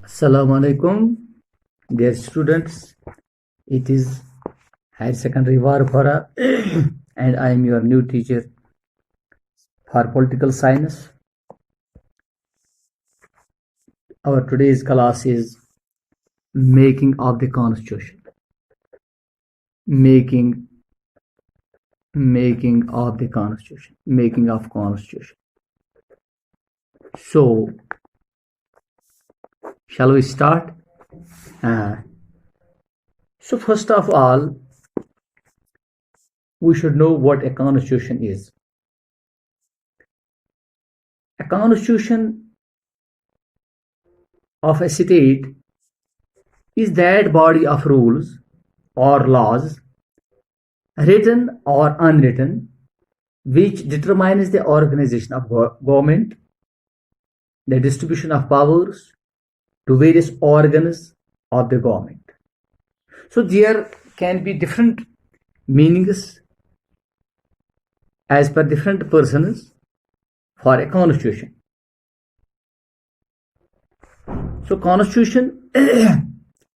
Assalamu alaikum, dear students. It is Higher Secondary Varpara, and I am your new teacher for Political Science. Our today's class is Making of the Constitution. Making of the Constitution. Making of Constitution. So, shall we start? So first of all, we should know what a constitution is. A constitution of a state is that body of rules or laws, written or unwritten, which determines the organization of government, the distribution of powers to various organs of the government. So there can be different meanings as per different persons for a constitution. So constitution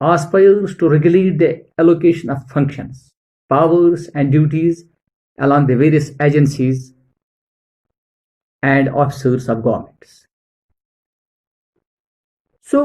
aspires to regulate the allocation of functions, powers and duties along the various agencies and officers of governments. So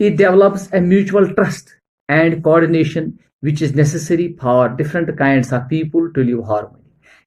it develops a mutual trust and coordination which is necessary for different kinds of people to live harmony.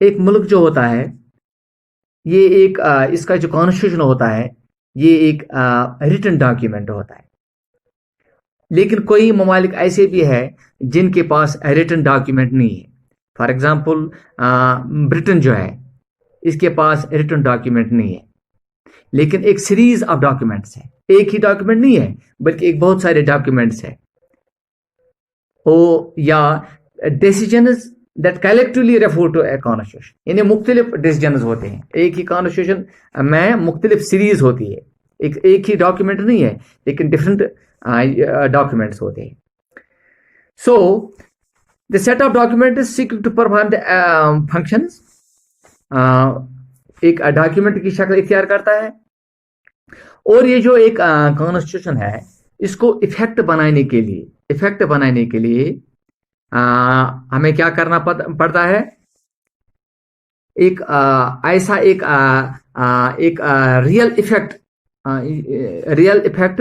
ایک ملک جو ہوتا ہے یہ ایک اس کا جو constitution ہوتا ہے یہ ایک ریٹن ڈاکیومنٹ ہوتا ہے، لیکن کوئی ممالک ایسے بھی ہے جن کے پاس ریٹن ڈاکیومنٹ نہیں ہے. فار ایگزامپل برٹن جو ہے اس کے پاس ریٹن ڈاکیومنٹ نہیں ہے، لیکن ایک سیریز آف ڈاکیومنٹس ہے، ایک ہی ڈاکیومنٹ نہیں ہے بلکہ ایک بہت سارے ڈاکیومنٹس ہیں یا decisions that collectively refer to a constitution, یعنی مختلف ڈیسیجنز ہوتے ہیں. ایک ہی کانسٹیٹیوشن میں مختلف سیریز ہوتی ہے، ایک ہی ڈاکیومنٹ نہیں ہے لیکن ڈفرنٹ ڈاکیومنٹس ہوتے ہیں. سو the set of documents seek to perform the functions ایک ڈاکیومنٹ کی شکل اختیار کرتا ہے، اور یہ جو ایک کانسٹیٹیوشن ہے اس کو افیکٹ بنانے کے لیے ہمیں کیا کرنا پڑتا ہے؟ ایک ایسا ایک ریئل افیکٹ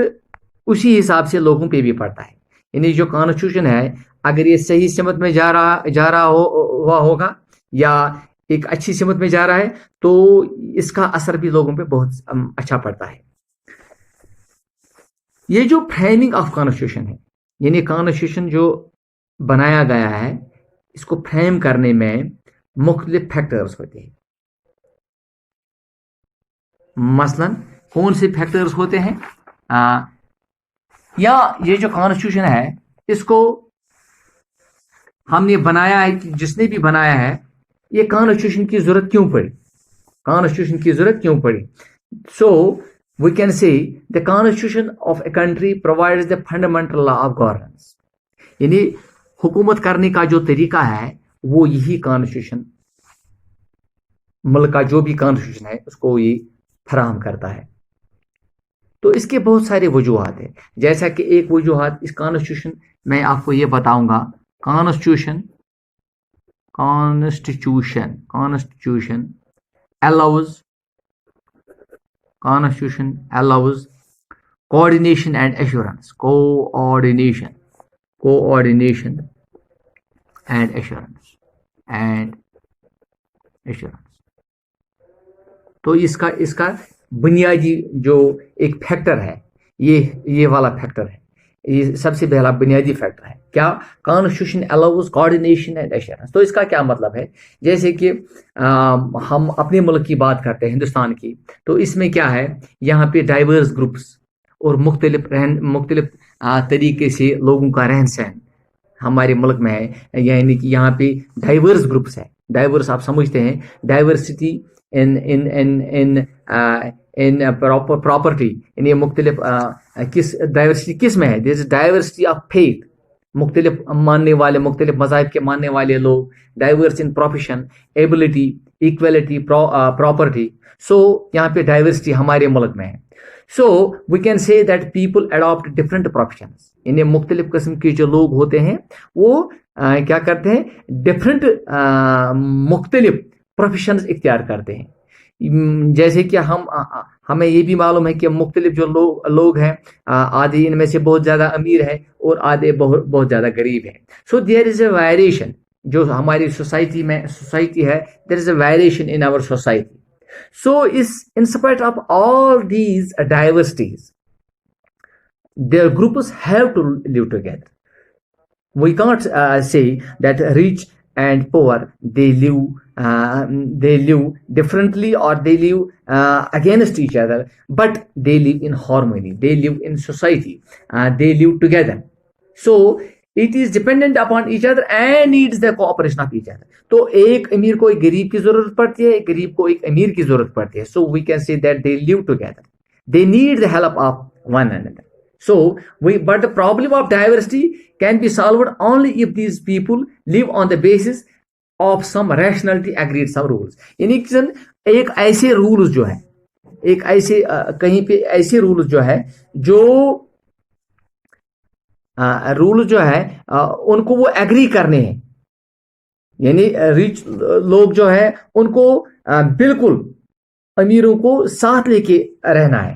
اسی حساب سے لوگوں پہ بھی پڑتا ہے. یعنی جو کانسٹیٹیوشن ہے اگر یہ صحیح سمت میں جا رہا ہوا ہوگا یا ایک اچھی سمت میں جا رہا ہے تو اس کا اثر بھی لوگوں پہ بہت اچھا پڑتا ہے. یہ جو فریمنگ آف کانسٹیٹیوشن ہے، یعنی کانسٹیٹیوشن جو بنایا گیا ہے اس کو فریم کرنے میں مختلف فیکٹرز ہوتے ہیں. مثلا کون سے فیکٹرز ہوتے ہیں؟ یا یہ جو کانسٹیٹیوشن ہے اس کو ہم نے بنایا ہے، جس نے بھی بنایا ہے یہ کانسٹیٹیوشن کی ضرورت کیوں پڑی؟ So we can see the constitution of a country provides the fundamental law of governance, یعنی حکومت کرنے کا جو طریقہ ہے وہ یہی کانسٹیٹیوشن، ملک کا جو بھی کانسٹیٹیوشن ہے اس کو یہ فراہم کرتا ہے. تو اس کے بہت سارے وجوہات ہیں، جیسا کہ ایک وجوہات اس کانسٹیٹیوشن میں آپ کو یہ بتاؤں گا. Constitution allows coordination and assurance. Coordination and assurance. تو اس کا بنیادی جو ایک فیکٹر ہے یہ والا فیکٹر ہے، یہ سب سے پہلا بنیادی فیکٹر ہے. کیا؟ Constitution allows coordination and assurance. تو اس کا کیا مطلب ہے؟ جیسے کہ ہم اپنے ملک کی بات کرتے ہیں، ہندوستان کی، تو اس میں کیا ہے، یہاں پہ ڈائیورس گروپس اور مختلف طریقے سے لوگوں کا رہن سہن ہمارے ملک میں ہے. یعنی کہ یہاں پہ ڈائیورس گروپس ہے. ڈائیورس آپ سمجھتے ہیں، ڈائیورسٹی in property، یعنی مختلف ڈائیورسٹی کس میں ہے؟ There is diversity of faith, مختلف ماننے والے، مختلف مذاہب کے ماننے والے لوگ. Diverse in profession, ability, equality, property. So یہاں پہ ڈائیورسٹی ہمارے ملک میں ہے. So we can say that people adopt different professions, یعنی مختلف قسم کے جو لوگ ہوتے ہیں وہ کیا کرتے ہیں، ڈفرنٹ مختلف پروفیشنز اختیار کرتے ہیں. جیسے کہ ہمیں یہ بھی معلوم ہے کہ مختلف جو لوگ ہیں، آدھے ان میں سے بہت زیادہ امیر ہیں اور آدھے بہت زیادہ غریب ہیں. سو دیر از اے ویریشن جو ہماری سوسائٹی ہے، there is a variation in our society. So in spite of all these diversities, their groups have to live together. We can't say that rich and poor they live differently or they live against each other, but they live in harmony, they live in society, they live together. So it is dependent upon each other and needs the cooperation of each other. تو ایک امیر کو ایک غریب کی ضرورت پڑتی ہے، ایک غریب کو ایک امیر کی ضرورت پڑتی ہے. So we can say that they live together, they need the help of one another. So but the problem of diversity can be solved only if these people live on the basis of some rationality, agreed some rules. یعنی ایک ایسے rules جو ہے، ایک ایسے کہیں پہ ایسے رولز جو ہے جو رول جو ہے ان کو وہ ایگری کرنے ہیں. یعنی ریچ لوگ جو ہے ان کو بالکل امیروں کو ساتھ لے کے رہنا ہے.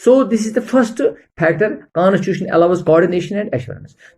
So this is the first factor, constitution allows coordination and assurance.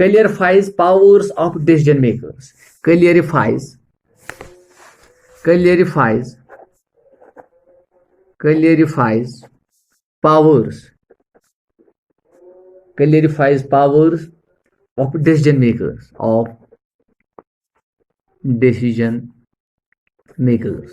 clarifies powers of decision makers. clarifies powers of decision makers.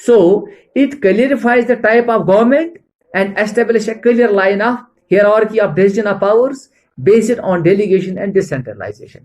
So it clarifies the type of government and establish a clear line of hierarchy of decision of powers based on delegation and decentralization.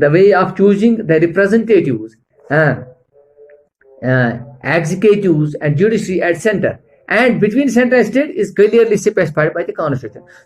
the way of choosing the representatives, executives and judiciary at center and between center and state is clearly specified by the constitution.